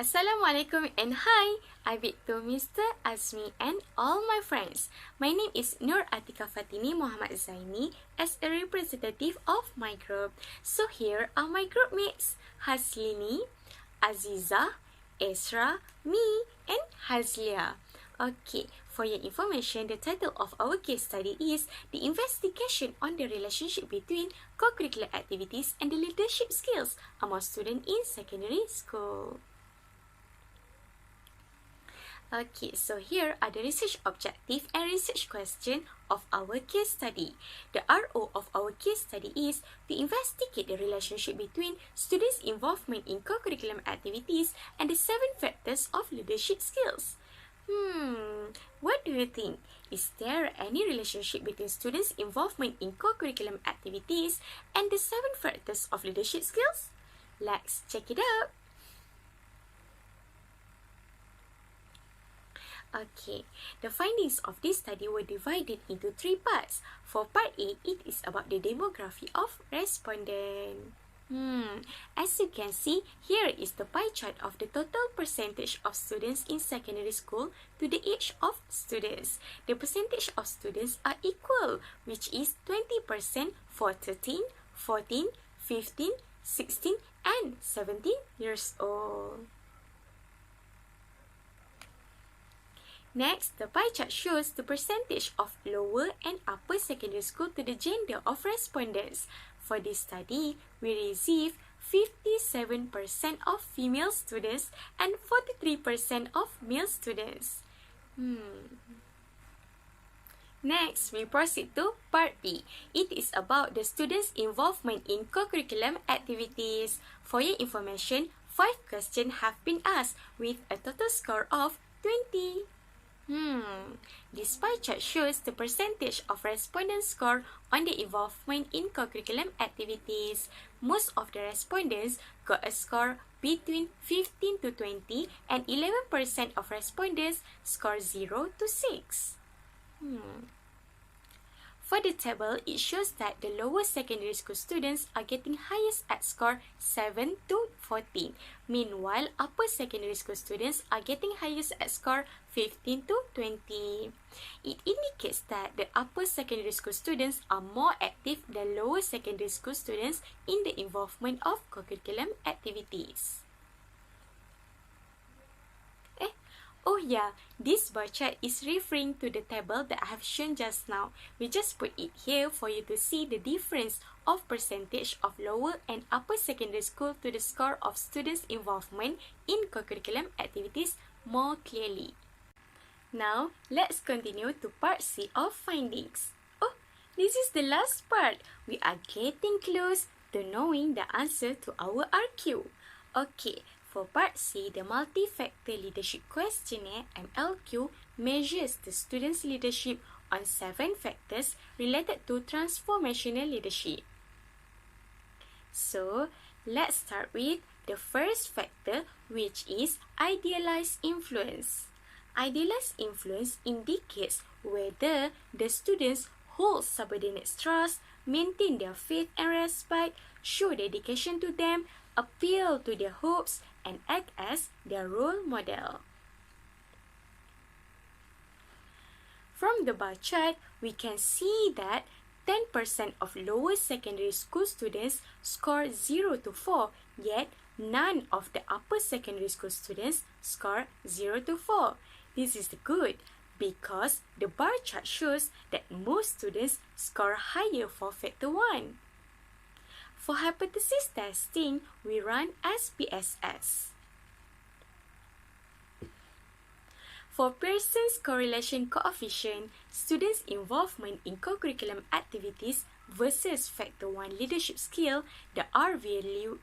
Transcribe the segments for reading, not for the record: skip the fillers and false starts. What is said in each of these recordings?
Assalamualaikum and hi! I bid to Mr. Azmi and all my friends. My name is Nur Atika Fatini Muhammad Zaini as a representative of my group. So here are my group mates, Haslini, Aziza, Esra, me and Hazlia. Okay, for your information, the title of our case study is The Investigation on the Relationship Between Co-curricular Activities and the Leadership Skills among Students in Secondary School. Okay, so here are the research objective and research question of our case study. The RO of our case study is to investigate the relationship between students' involvement in co-curriculum activities and the 7 factors of leadership skills. What do you think? Is there any relationship between students' involvement in co-curriculum activities and the 7 factors of leadership skills? Let's check it out. Okay, the findings of this study were divided into 3 parts. For part A, it is about the demography of respondent. As you can see, here is the pie chart of the total percentage of students in secondary school to the age of students. The percentage of students are equal, which is 20% for 13, 14, 15, 16, and 17 years old. Next, the pie chart shows the percentage of lower and upper secondary school to the gender of respondents. For this study, we received 57% of female students and 43% of male students. Next, we proceed to part B. It is about the students' involvement in co-curriculum activities. For your information, 5 questions have been asked with a total score of 20. This pie chart shows the percentage of respondents' score on the involvement in co-curriculum activities. Most of the respondents got a score between 15 to 20 and 11% of respondents score 0 to 6. For the table, it shows that the lower secondary school students are getting highest at score 7 to 14. Meanwhile, upper secondary school students are getting highest at score 15 to 20. It indicates that the upper secondary school students are more active than lower secondary school students in the involvement of co-curriculum activities. Oh yeah, this bar chart is referring to the table that I have shown just now. We just put it here for you to see the difference of percentage of lower and upper secondary school to the score of students' involvement in co-curriculum activities more clearly. Now, let's continue to part C of findings. Oh, this is the last part. We are getting close to knowing the answer to our RQ. Okay. For part C, the multi-factor leadership questionnaire MLQ measures the students' leadership on 7 factors related to transformational leadership. So, let's start with the first factor, which is idealized influence. Idealized influence indicates whether the students hold subordinates' trust, maintain their faith and respect, show dedication to them, appeal to their hopes, and act as their role model. From the bar chart, we can see that 10% of lower secondary school students score 0 to 4, yet none of the upper secondary school students score 0 to 4. This is good because the bar chart shows that most students score higher for factor 1. For hypothesis testing, we run SPSS. For Pearson's correlation coefficient, students' involvement in co-curriculum activities versus factor 1 leadership skill, the R value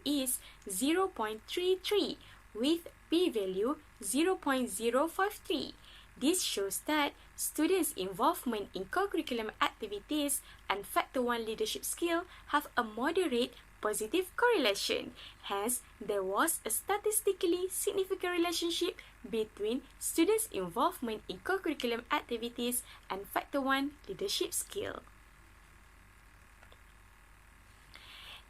is 0.33 with p-value 0.053. This shows that students' involvement in co-curriculum activities and factor 1 leadership skill have a moderate positive correlation. Hence, there was a statistically significant relationship between students' involvement in co-curriculum activities and factor 1 leadership skill.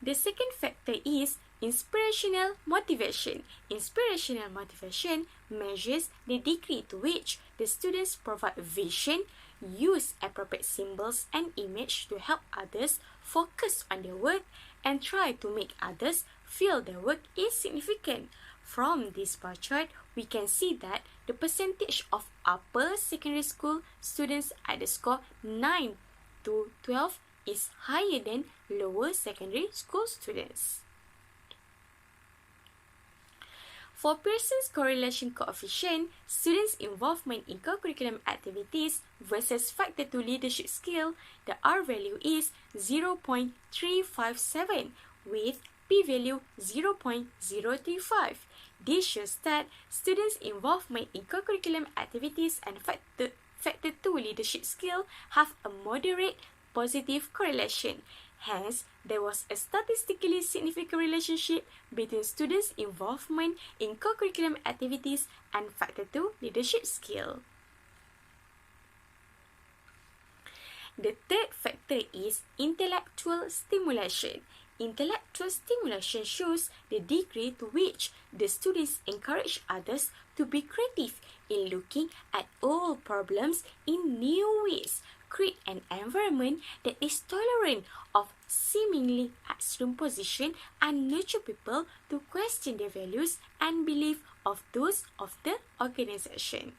The second factor is Inspirational motivation. Inspirational motivation measures the degree to which the students provide vision, use appropriate symbols and image to help others focus on their work, and try to make others feel their work is significant. From this bar chart, we can see that the percentage of upper secondary school students at the score 9 to 12 is higher than lower secondary school students. For Pearson's correlation coefficient, students' involvement in co-curriculum activities versus Factor 2 leadership skill, the R value is 0.357 with p-value 0.035. This shows that students' involvement in co-curriculum activities and Factor 2 leadership skill have a moderate positive correlation. Hence, there was a statistically significant relationship between students' involvement in co-curriculum activities and Factor 2 leadership skill. The third factor is intellectual stimulation. Intellectual stimulation shows the degree to which the students encourage others to be creative in looking at old problems in new ways, create an environment that is tolerant of seemingly extreme position, and nurture people to question their values and beliefs of those of the organization.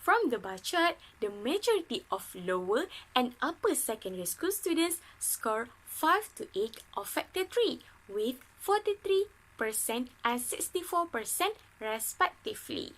From the bar chart, the majority of lower and upper secondary school students score 5 to 8 of Factor 3 with 43% and 64% respectively.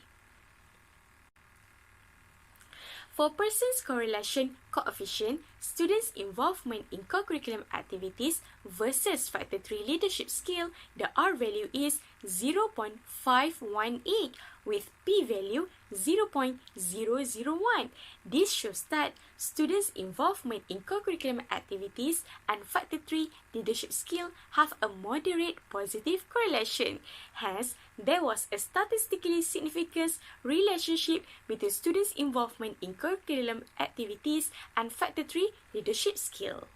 For Pearson's correlation coefficient, students' involvement in co-curriculum activities versus Factor 3 leadership skill, the R value is 0.518 with p-value 0.001. This shows that students' involvement in co-curriculum activities and Factor 3 leadership skill have a moderate positive correlation. Hence, there was a statistically significant relationship between students' involvement in curriculum activities and Factor 3 leadership skill.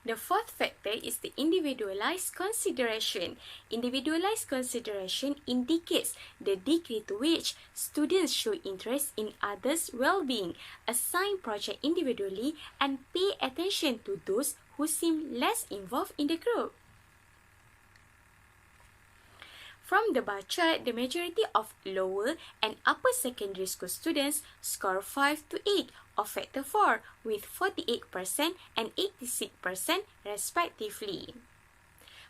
The fourth factor is the individualized consideration. Individualized consideration indicates the degree to which students show interest in others' well-being, assign projects individually, and pay attention to those who seem less involved in the group. From the bar chart, the majority of lower and upper secondary school students score 5 to 8 of Factor 4 with 48% and 86% respectively.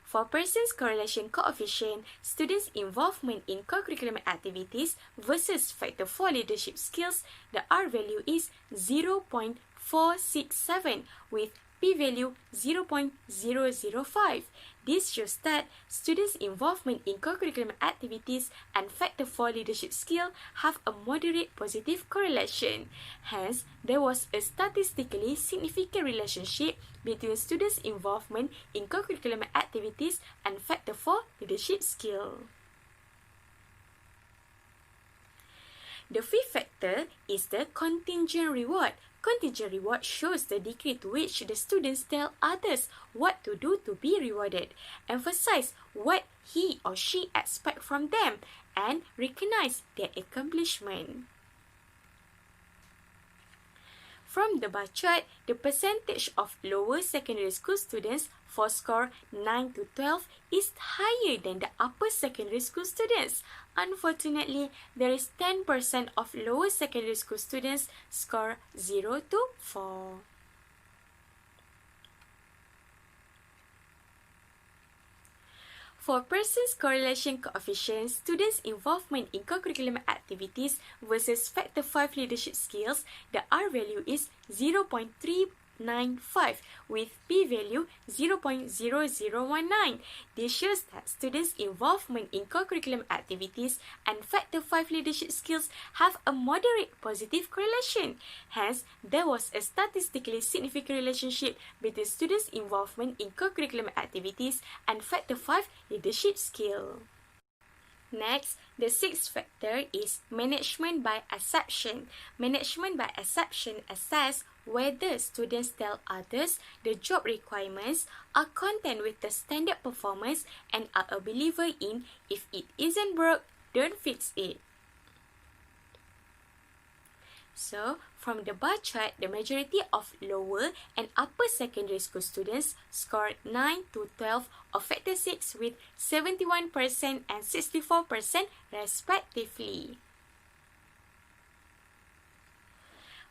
For Pearson's correlation coefficient, students' involvement in co-curriculum activities versus Factor 4 leadership skills, the R value is 0.467 with p-value 0.005. This shows that students' involvement in co-curriculum activities and Factor 4 leadership skill have a moderate positive correlation. Hence, there was a statistically significant relationship between students' involvement in co-curriculum activities and Factor 4 leadership skill. The fifth factor is the contingent reward. Contingent reward shows the degree to which the students tell others what to do to be rewarded, emphasize what he or she expects from them, and recognize their accomplishment. From the bar chart, the percentage of lower secondary school students for score 9 to 12 is higher than the upper secondary school students. Unfortunately, there is 10% of lower secondary school students score 0 to 4. For Pearson's correlation coefficient, students' involvement in co-curriculum activities versus Factor 5 leadership skills, the R value is 0.395 with p-value 0.0019. This shows that students' involvement in co-curriculum activities and Factor 5 leadership skills have a moderate positive correlation. Hence, there was a statistically significant relationship between students' involvement in co-curriculum activities and Factor 5 leadership skill. Next, the sixth factor is management by exception. Management by exception assess whether students tell others the job requirements, are content with the standard performance, and are a believer in if it isn't broke, don't fix it. So, from the bar chart, the majority of lower and upper secondary school students scored 9 to 12 of Factor 6 with 71% and 64% respectively.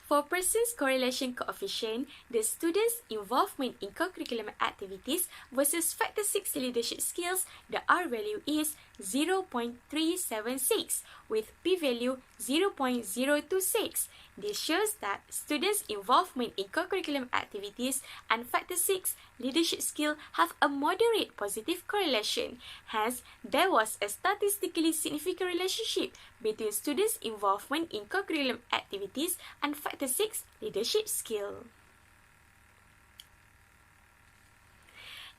For Pearson's correlation coefficient, the students' involvement in co-curricular activities versus Factor 6 leadership skills, the R value is 0.376 with p-value 0.026. This shows that students' involvement in co-curriculum activities and Factor 6 leadership skill have a moderate positive correlation. Hence, there was a statistically significant relationship between students' involvement in co-curriculum activities and Factor 6 leadership skill.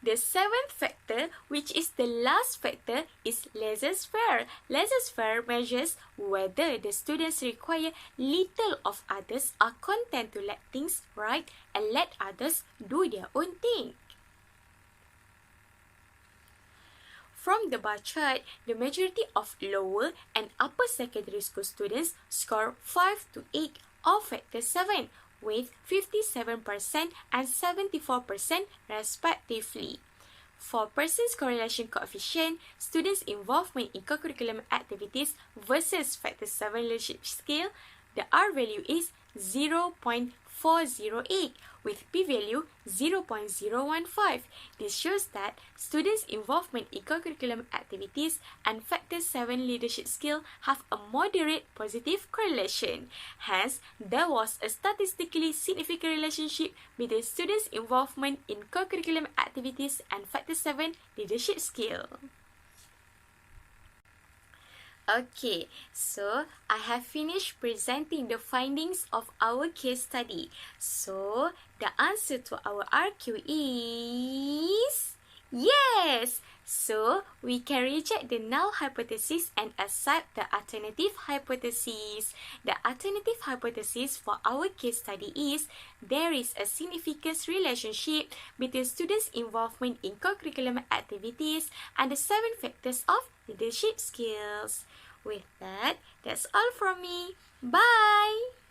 The seventh factor, which is the last factor, is Laissez-Faire. Laissez-Faire measures whether the students require little of others, are content to let things right, and let others do their own thing. From the bar chart, the majority of lower and upper secondary school students score 5 to 8 of Factor 7, with 57% and 74% respectively. For Pearson's correlation coefficient, students' involvement in co-curriculum activities versus Factor 7 leadership skill, the R value is 0.408 with p-value 0.015. This shows that students' involvement in co-curriculum activities and Factor 7 leadership skill have a moderate positive correlation. Hence, there was a statistically significant relationship between students' involvement in co-curriculum activities and Factor 7 leadership skill. Okay, so I have finished presenting the findings of our case study. So, the answer to our RQ is yes! So, we can reject the null hypothesis and accept the alternative hypothesis. The alternative hypothesis for our case study is there is a significant relationship between students' involvement in co-curriculum activities and the 7 factors of leadership skills. With that, that's all from me. Bye!